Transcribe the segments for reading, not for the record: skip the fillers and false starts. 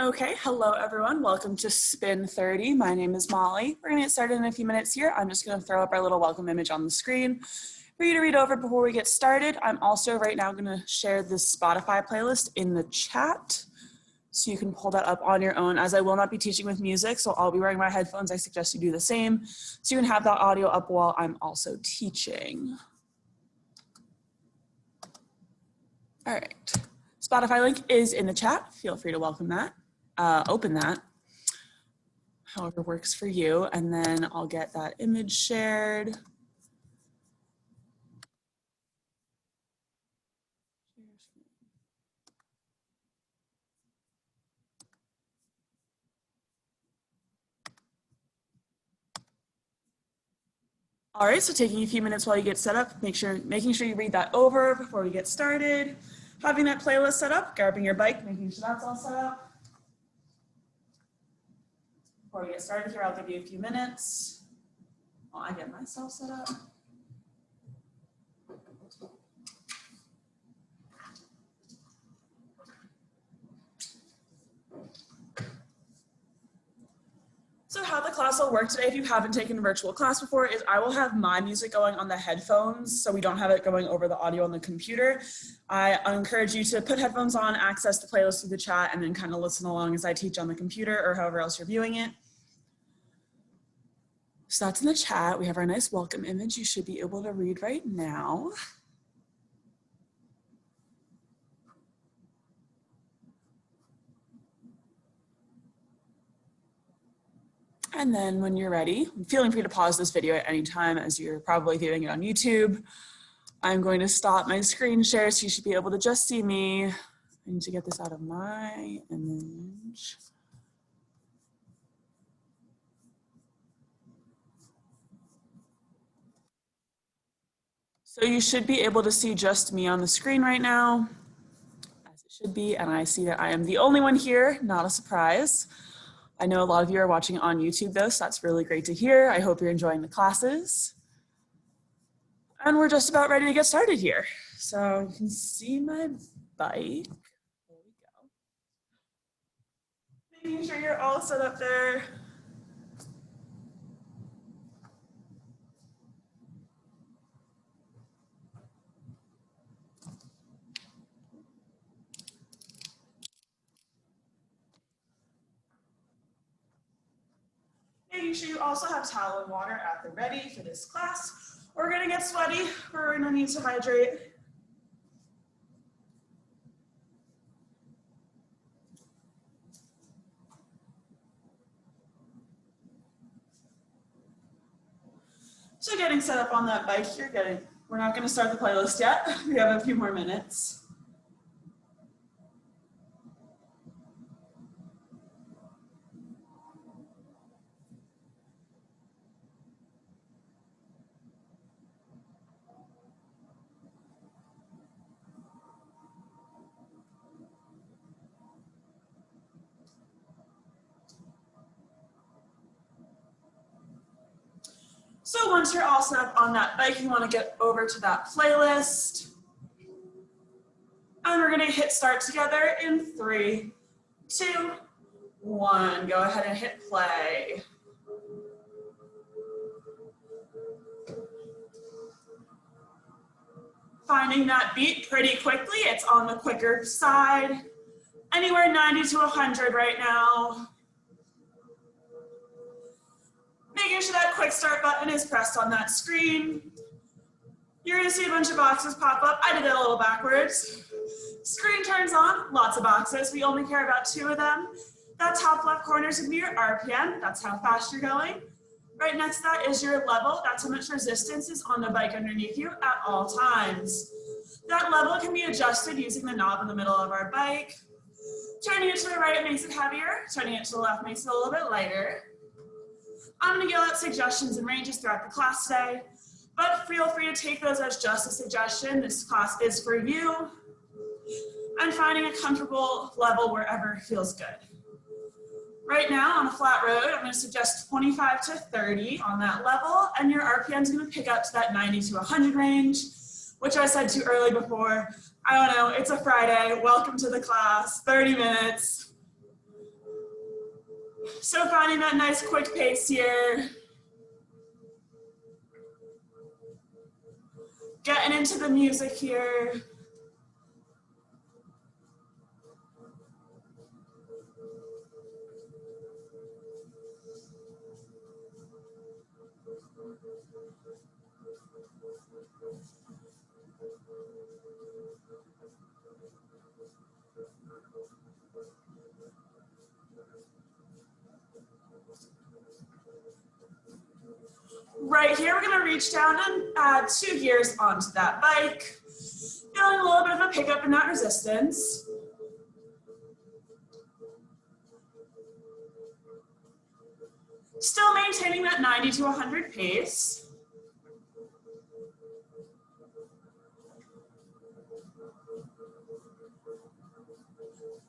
Okay, hello everyone. Welcome to Spin 30. My name is Molly. We're gonna get started in a few minutes here. I'm just gonna throw up our little welcome image on the screen for you to read over before we get started. I'm also right now gonna share this Spotify playlist in the chat so you can pull that up on your own. As I will not be teaching with music, so I'll be wearing my headphones. I suggest you do the same so you can have that audio up while I'm also teaching. All right, Spotify link is in the chat. Feel free to welcome that. Open that, however works for you, and then I'll get that image shared. All right, so taking a few minutes while you get set up, making sure you read that over before we get started. Having that playlist set up, grabbing your bike, making sure that's all set up. Before we get started here, I'll give you a few minutes while I get myself set up. So how the class will work today, if you haven't taken a virtual class before, is I will have my music going on the headphones, so we don't have it going over the audio on the computer. I encourage you to put headphones on, access the playlist through the chat, and then kind of listen along as I teach on the computer or however else you're viewing it. So that's in the chat. We have our nice welcome image you should be able to read right now. And then when you're ready, feeling free to pause this video at any time as you're probably viewing it on YouTube. I'm going to stop my screen share so you should be able to just see me. I need to get this out of my image. So you should be able to see just me on the screen right now, as it should be, and I see that I am the only one here, not a surprise. I know a lot of you are watching on YouTube though, so that's really great to hear. I hope you're enjoying the classes. And we're just about ready to get started here. So you can see my bike. There we go. Making sure you're all set up there. Making sure you also have towel and water at the ready for this class. We're gonna get sweaty, we're gonna need to hydrate. So getting set up on that bike, we're not gonna start the playlist yet. We have a few more minutes. So once you're all set up on that bike, you want to get over to that playlist. And we're going to hit start together in 3, 2, 1. Go ahead and hit play. Finding that beat pretty quickly. It's on the quicker side. Anywhere 90 to 100 right now. Making sure that quick start button is pressed on that screen. You're gonna see a bunch of boxes pop up. I did it a little backwards. Screen turns on, lots of boxes. We only care about 2 of them. That top left corner is gonna be your RPM. That's how fast you're going. Right next to that is your level. That's how much resistance is on the bike underneath you at all times. That level can be adjusted using the knob in the middle of our bike. Turning it to the right makes it heavier. Turning it to the left makes it a little bit lighter. I'm going to yell out suggestions and ranges throughout the class today, but feel free to take those as just a suggestion. This class is for you, and finding a comfortable level wherever feels good. Right now on a flat road, I'm going to suggest 25 to 30 on that level, and your RPM is going to pick up to that 90 to 100 range, which I said too early before. I don't know, it's a Friday. Welcome to the class, 30 minutes. So finding that nice quick pace here. Getting into the music here. Right here, we're gonna reach down and add 2 gears onto that bike. Feeling a little bit of a pickup in that resistance. Still maintaining that 90 to 100 pace.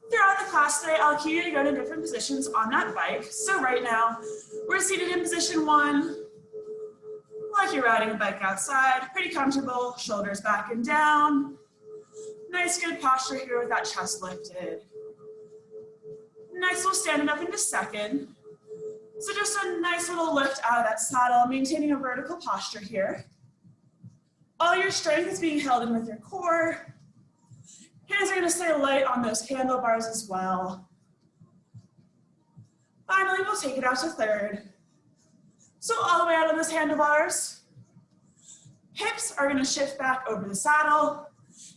Throughout the class today, I'll cue you to go to different positions on that bike. So right now, we're seated in position 1, like you're riding a bike outside, pretty comfortable, shoulders back and down. Nice good posture here with that chest lifted. Next, we'll stand it up into second. So just a nice little lift out of that saddle, maintaining a vertical posture here. All your strength is being held in with your core. Hands are gonna stay light on those handlebars as well. Finally, we'll take it out to third. So all the way out on those handlebars. Hips are gonna shift back over the saddle.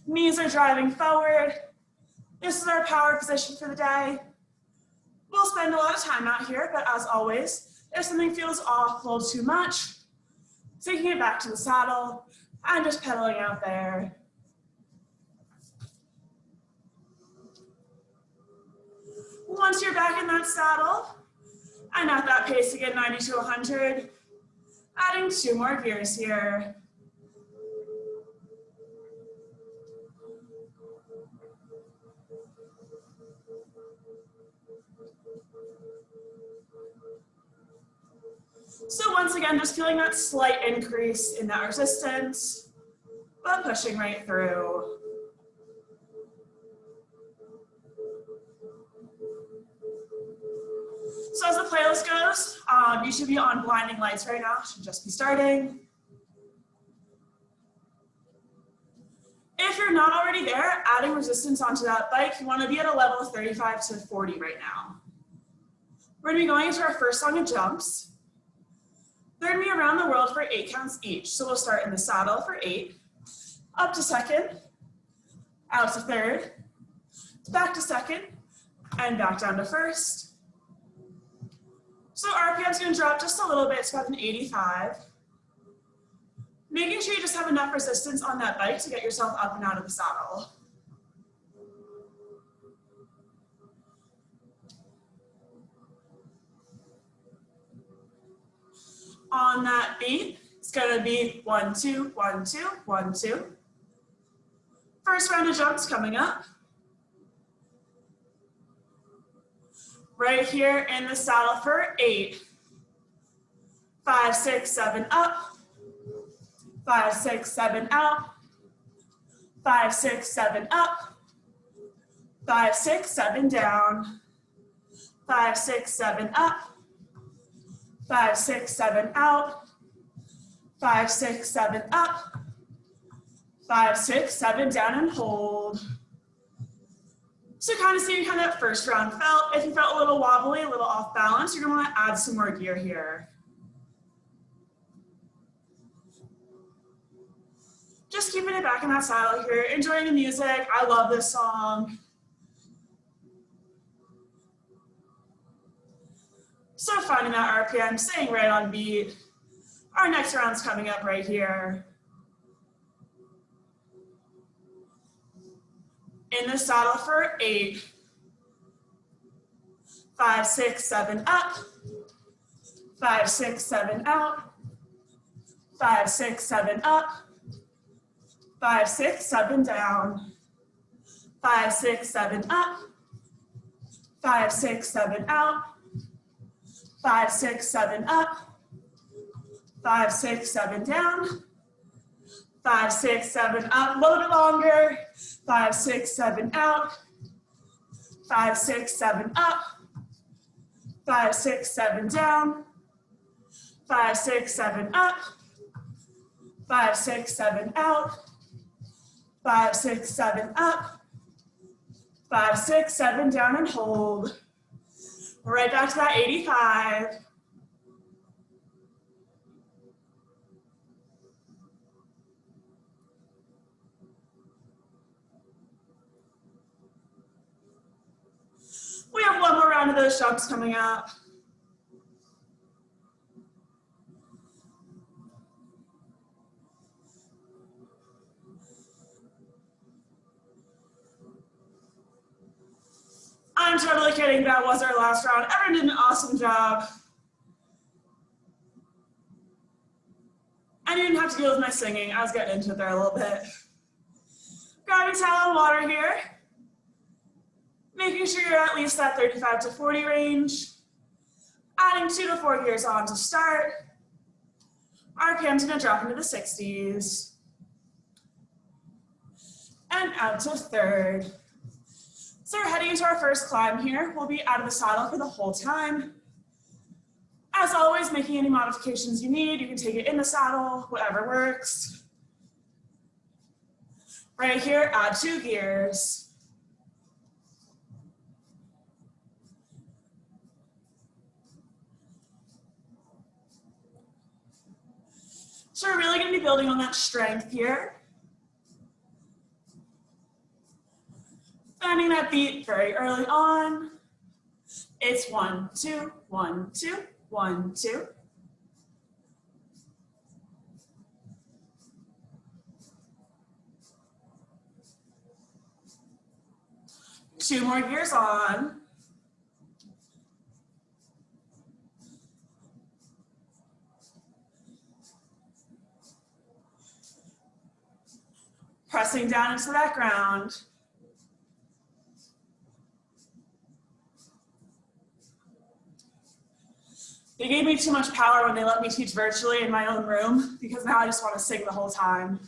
Knees are driving forward. This is our power position for the day. We'll spend a lot of time out here, but as always, if something feels off a little too much, taking it back to the saddle and just pedaling out there. Once you're back in that saddle, and at that pace again, 90 to 100, adding 2 more gears here. So once again, just feeling that slight increase in that resistance, but pushing right through. So as the playlist goes, you should be on blinding lights right now, should just be starting. If you're not already there, adding resistance onto that bike, you want to be at a level of 35 to 40 right now. We're going to be going into our first song of jumps. They're going to be around the world for 8 counts each. So we'll start in the saddle for 8, up to second, out to third, back to second, and back down to first. So RPM is going to drop just a little bit, it's about an 85. Making sure you just have enough resistance on that bike to get yourself up and out of the saddle. On that beat, it's going to be 1, 2, 1, 2, 1, 2. First round of jumps coming up. Right here in the saddle for 8. 5, 6, 7 up. 5, 6, 7 out. 5, 6, 7 up. 5, 6, 7 down. 5, 6, 7 up. 5, 6, 7 out. 5, 6, 7 up. 5, 6, 7 down and hold. So kind of seeing how that first round felt. If you felt a little wobbly, a little off balance, you're gonna wanna add some more gear here. Just keeping it back in that saddle here, enjoying the music. I love this song. So finding that RPM, staying right on beat. Our next round's coming up right here. In the saddle for 8. 5, 6, 7 up. 5, 6, 7 out. 5, 6, 7 up. 5, 6, 7 down. 5, 6, 7 up. 5, 6, 7 out. 5, 6, 7 up. 5, 6, 7 down. 5, 6, 7 up, a little bit longer. 5, 6, 7 out. 5, 6, 7 up. 5, 6, 7 down. 5, 6, 7 up. 5, 6, 7 out. 5, 6, 7 up. 5, 6, 7 down and hold. Right back to that 85. We have one more round of those jumps coming up. I'm totally kidding, that was our last round. Everyone did an awesome job. I didn't have to deal with my singing. I was getting into it there a little bit. Grabbing towel and water here. Making sure you're at least that 35 to 40 range. Adding 2 to 4 gears on to start. RPM's gonna drop into the 60s. And out to third. So we're heading into our first climb here. We'll be out of the saddle for the whole time. As always, making any modifications you need. You can take it in the saddle, whatever works. Right here, add 2 gears. So we're really going to be building on that strength here. Finding that beat very early on. It's 1, 2, 1, 2, 1, 2. Two more gears on. Pressing down into that ground. They gave me too much power when they let me teach virtually in my own room, because now I just want to sing the whole time.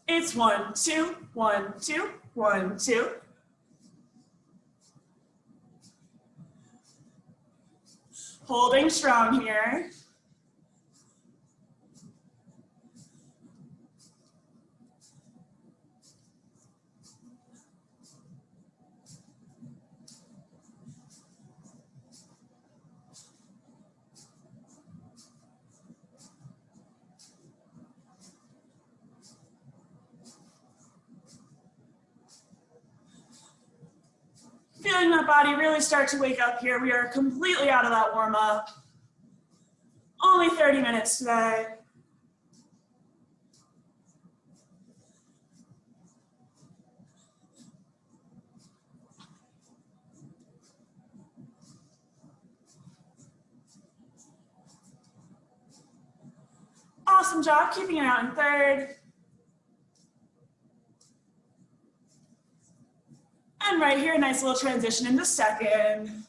It's 1, 2, 1, 2, 1, 2. Holding strong here. Feeling that body really start to wake up here. We are completely out of that warm up. Only 30 minutes today. Awesome job keeping it out in third. And right here, nice little transition into second.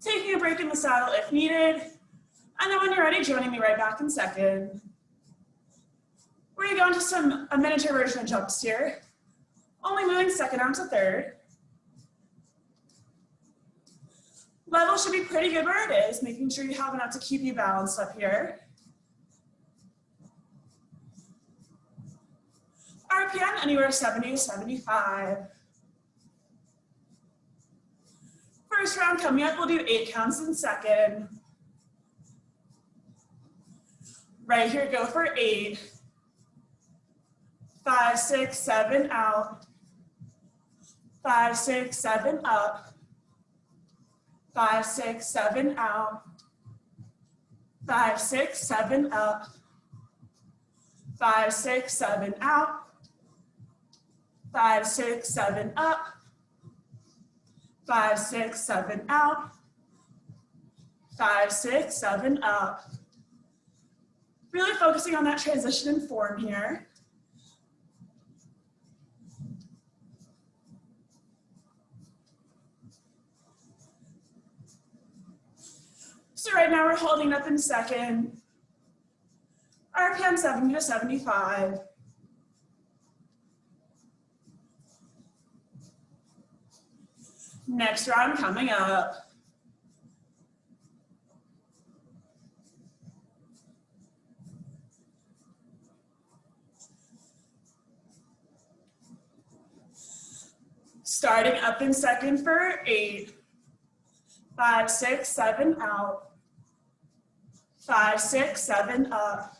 Taking a break in the saddle if needed. And then when you're ready, joining me right back in second. We're gonna go into a miniature version of jumps here. Only moving second arm to third. Level should be pretty good where it is, making sure you have enough to keep you balanced up here. RPM anywhere 70 to 75. First round coming up, we'll do 8 counts in second. Right here, go for 8. 5, 6, 7 out. 5, 6, 7 up. 5, 6, 7 out. 5, 6, 7 up. 5, 6, 7 out. 5, 6, 7 up. 5, 6, 7 out. 5, 6, 7 up. Really focusing on that transition in form here. So right now we're holding up in second. RPM 70 to 75. Next round coming up. Starting up in second for 8. 5, 6, 7, out. 5, 6, 7, up.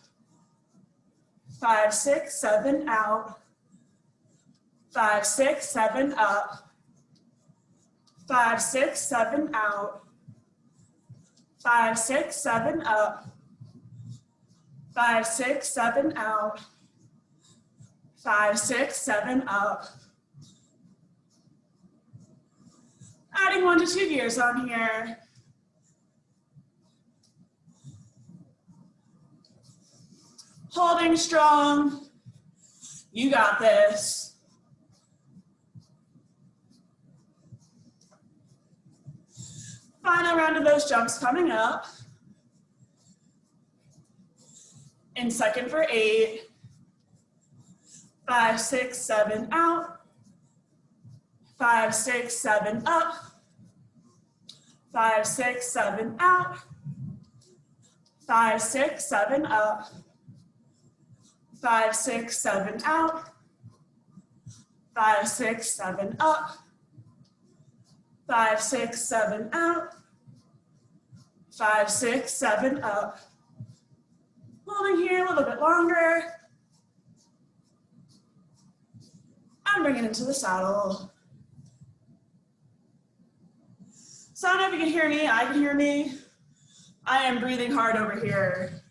5, 6, 7, out. 5, 6, 7, up. 5, 6, 7, out. 5, 6, 7, up. 5, 6, 7, out. 5, 6, 7, up. Adding 1 to 2 gears on here. Holding strong. You got this. Final round of those jumps coming up. In second for 8. 5, 6, 7, out. 5, 6, 7, up. 5, 6, 7, out. 5, 6, 7, up. 5, 6, 7, out. 5, 6, 7, up. 5, 6, 7, out. 5, 6, 7, up. Holding here a little bit longer. And bring it into the saddle. So I don't know if you can hear me, I can hear me. I am breathing hard over here.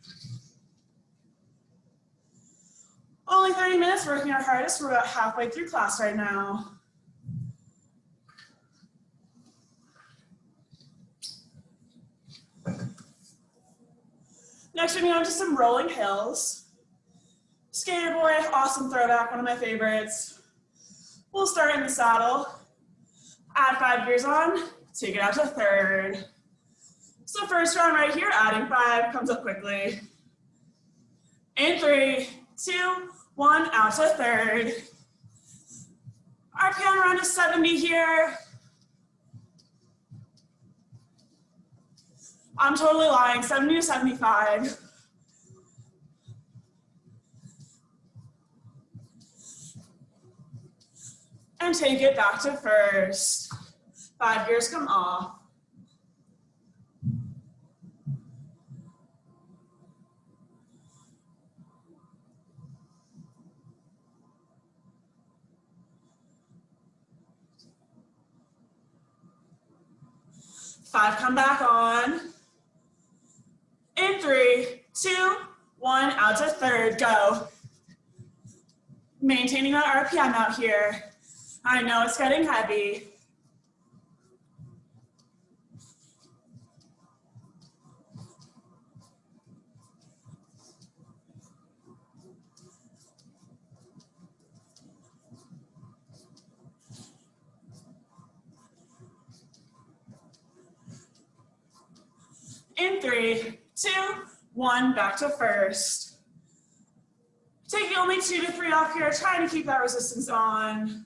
Only 30 minutes working our hardest. We're about halfway through class right now. Next, we're going on to some rolling hills. Skater boy, awesome throwback, one of my favorites. We'll start in the saddle. Add 5 gears on, take it out to third. So first round right here, adding 5, comes up quickly. In 3, 2, 1, out to third. RPM around to 70 here. I'm totally lying, 70 to 75. And take it back to first. 5 gears come off. Five, come back on. In 3, 2, 1, out to third, go. Maintaining that RPM out here. I know it's getting heavy. In 3, 2, 1, back to first. Taking only 2 to 3 off here, trying to keep that resistance on.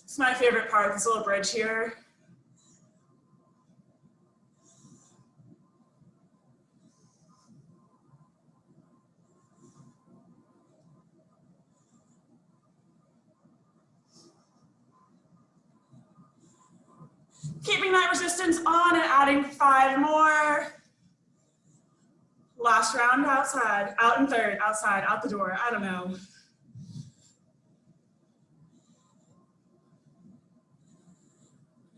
It's my favorite part, this little bridge here. Keeping that resistance on and adding 5 more. Last round outside, out in third, outside, out the door, I don't know.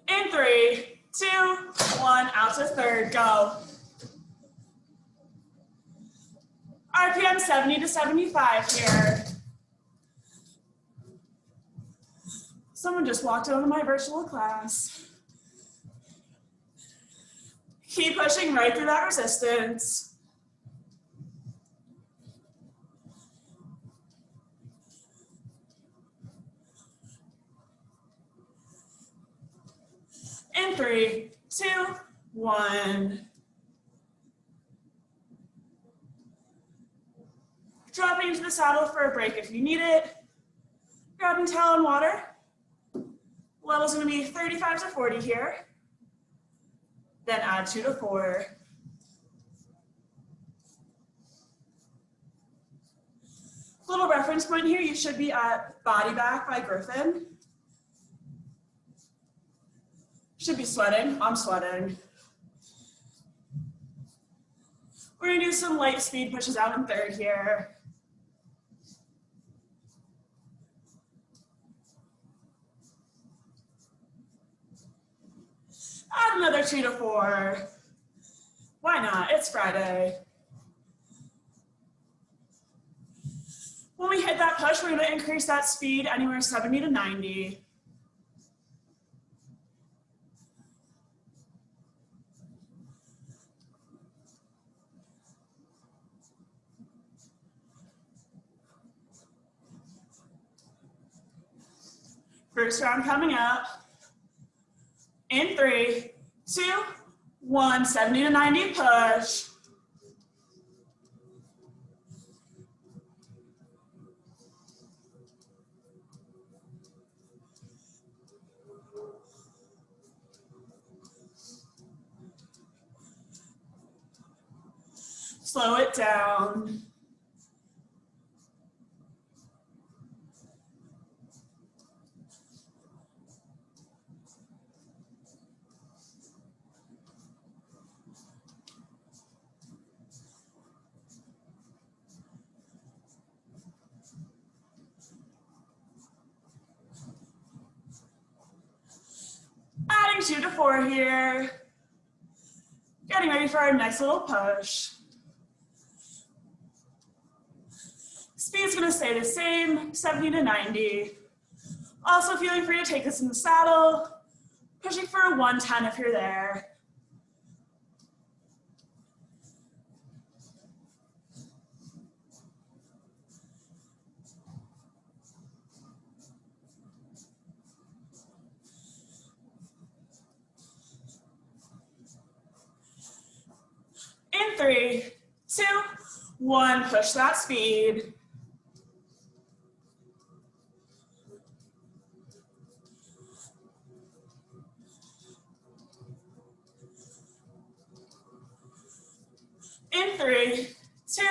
In 3, 2, 1, out to third, go. RPM 70 to 75 here. Someone just walked into my virtual class. Keep pushing right through that resistance. In 3, 2, 1. Dropping into the saddle for a break if you need it. Grabbing towel and water. Level's gonna be 35 to 40 here. Then add 2 to 4. Little reference point here, you should be at Body Back by Griffin. Should be sweating, I'm sweating. We're gonna do some light speed pushes out in 3rd here. Add another 2 to 4. Why not? It's Friday. When we hit that push, we're going to increase that speed anywhere 70 to 90. First round coming up. In 3, 2, 1, 70 to 90 push. Slow it down. Adding 2 to 4 here. Getting ready for our next little push. Speed's gonna stay the same, 70 to 90. Also feeling free to take this in the saddle. Pushing for a 110 if you're there. In 3, 2, 1, push that speed. In 3, 2,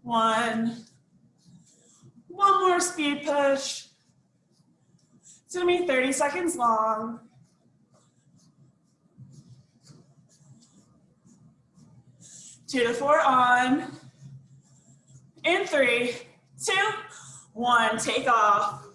1. One more speed push. It's gonna be 30 seconds long. Two to 4 on. In 3, 2, 1, take off.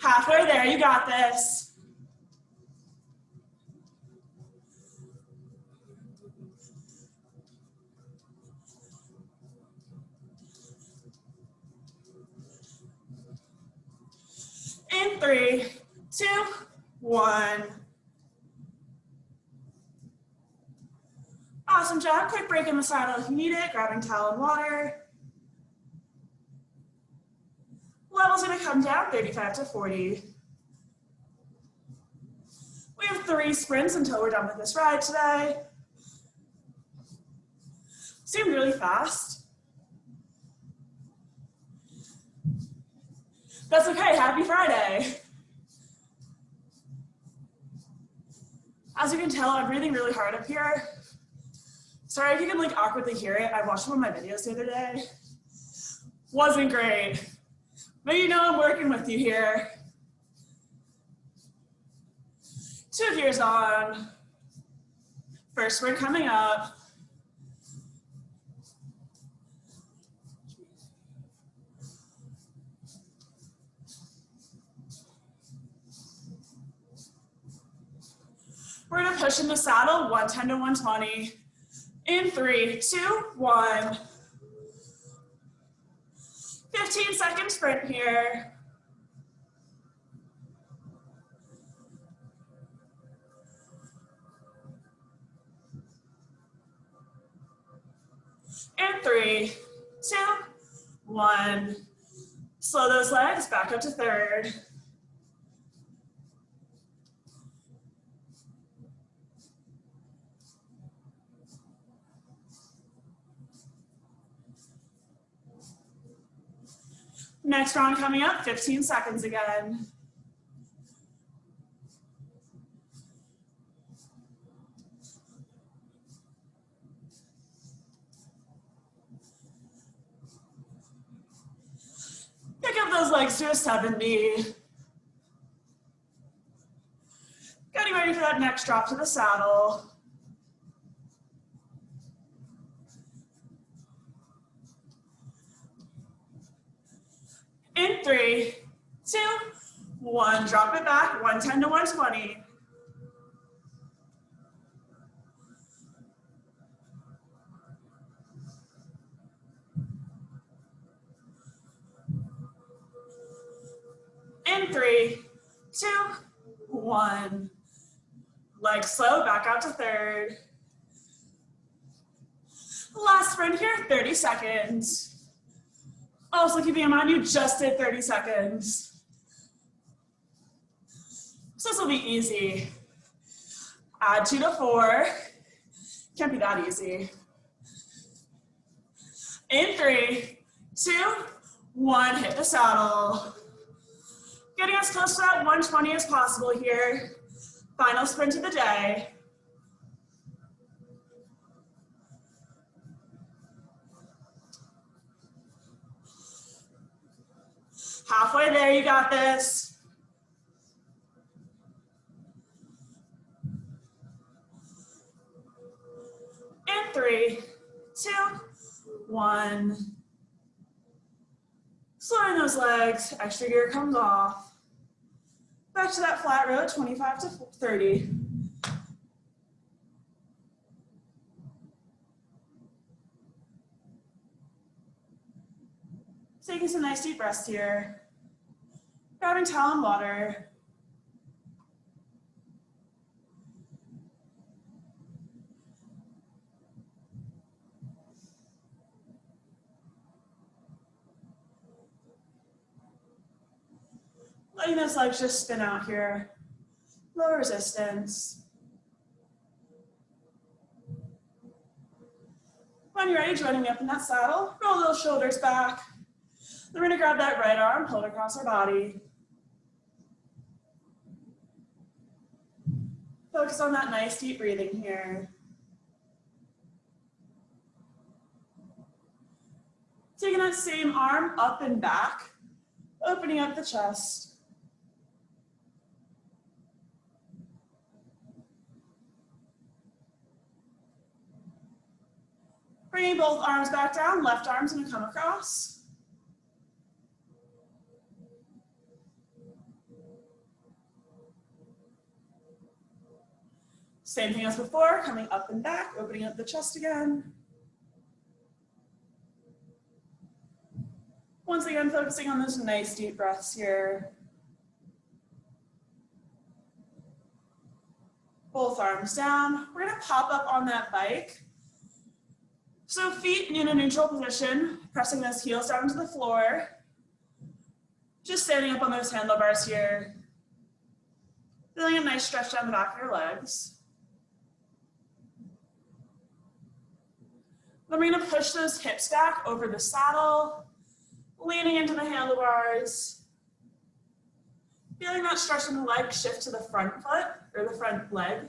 Halfway there, you got this. In 3, 2, 1. Awesome job. Quick break in the saddle if you need it. Grabbing towel and water. Level's gonna come down 35 to 40. We have 3 sprints until we're done with this ride today. Seemed really fast. That's okay, happy Friday. As you can tell, I'm breathing really hard up here. Sorry if you can like awkwardly hear it. I watched one of my videos the other day. Wasn't great. But you know I'm working with you here. 2 gears on. First sprint coming up. We're gonna push in the saddle, 110 to 120. In 3, 2, 1. 15-second sprint here. And 3, 2, 1. Slow those legs back up to third. Next round coming up, 15 seconds again. Pick up those legs to a 70. Getting ready for that next drop to the saddle. In 3, 2, 1, drop it back, 110 to 120. In 3, 2, 1. Legs slow, back out to third. Last sprint here, 30 seconds. Also keeping in mind you just did 30 seconds. So this will be easy. Add 2 to 4. Can't be that easy. In 3, 2, 1, hit the saddle. Getting as close to that 120 as possible here. Final sprint of the day. Halfway there, you got this. In 3, 2, 1. Slowing those legs, extra gear comes off. Back to that flat row, 25 to 30. Taking some nice deep breaths here. Grabbing towel and water. Letting those legs just spin out here. Low resistance. When you're ready, joining me up in that saddle, roll those shoulders back. Then we're gonna grab that right arm, hold it across our body. Focus on that nice deep breathing here. Taking that same arm up and back, opening up the chest. Bringing both arms back down, left arm's gonna come across. Same thing as before, coming up and back, opening up the chest again. Once again, focusing on those nice deep breaths here. Both arms down. We're gonna pop up on that bike. So feet in a neutral position, pressing those heels down to the floor. Just standing up on those handlebars here. Feeling a nice stretch down the back of your legs. Then we're gonna push those hips back over the saddle, leaning into the handlebars. Feeling that stretch in the leg shift to the front foot or the front leg.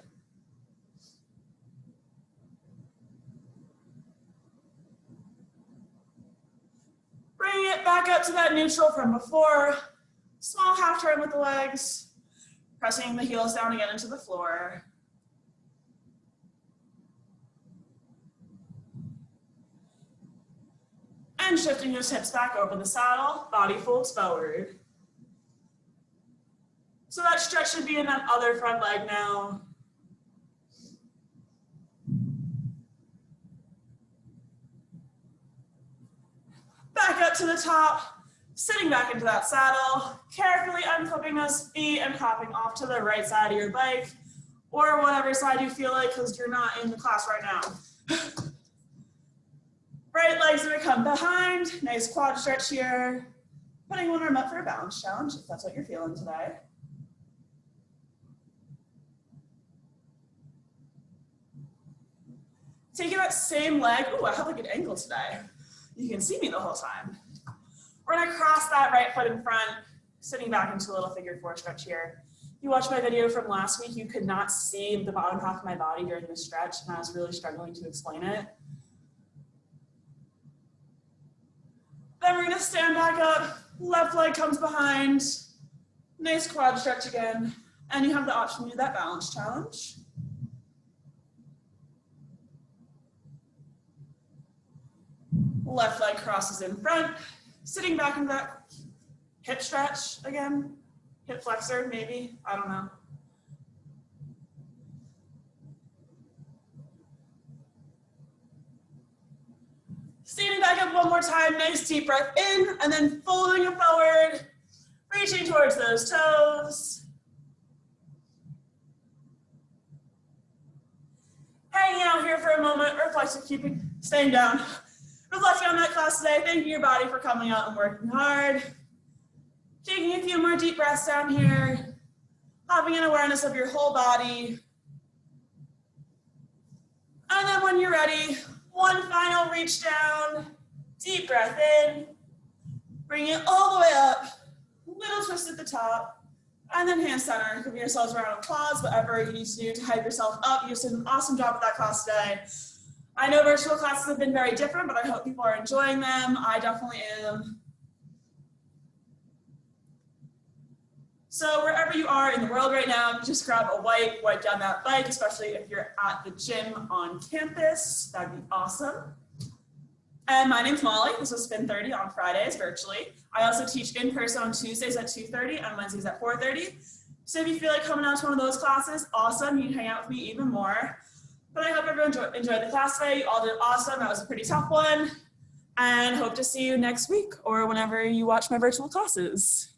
Bringing it back up to that neutral from before. Small half turn with the legs, pressing the heels down again into the floor. And shifting those hips back over the saddle, body folds forward. So that stretch should be in that other front leg now. Back up to the top, sitting back into that saddle, carefully unclipping those feet and hopping off to the right side of your bike, or whatever side you feel like, because you're not in the class right now. Right leg's gonna come behind. Nice quad stretch here. Putting one arm up for a balance challenge, if that's what you're feeling today. Taking that same leg. Ooh, I have a good angle today. You can see me the whole time. We're gonna cross that right foot in front, sitting back into a little figure four stretch here. If you watched my video from last week, you could not see the bottom half of my body during this stretch, and I was really struggling to explain it. Then we're gonna stand back up, left leg comes behind, nice quad stretch again, and you have the option to do that balance challenge. Left leg crosses in front, sitting back into that hip stretch again, hip flexor maybe, I don't know. Standing back up one more time, nice deep breath in, and then folding it forward, reaching towards those toes. Hanging out here for a moment, reflecting, staying down. Reflecting on that class today, thanking your body for coming out and working hard. Taking a few more deep breaths down here, having an awareness of your whole body. And then when you're ready, one final reach down, deep breath in, bring it all the way up, little twist at the top, and then hand center. Give yourselves a round of applause, whatever you need to do to hype yourself up. You did an awesome job with that class today. I know virtual classes have been very different, but I hope people are enjoying them. I definitely am. So wherever you are in the world right now, just grab a wipe down that bike, especially if you're at the gym on campus. That'd be awesome. And my name's Molly. This was Spin 30 on Fridays virtually. I also teach in person on Tuesdays at 2:30 and Wednesdays at 4:30. So if you feel like coming out to one of those classes, awesome. You can hang out with me even more. But I hope everyone enjoyed the class today. You all did awesome. That was a pretty tough one. And hope to see you next week or whenever you watch my virtual classes.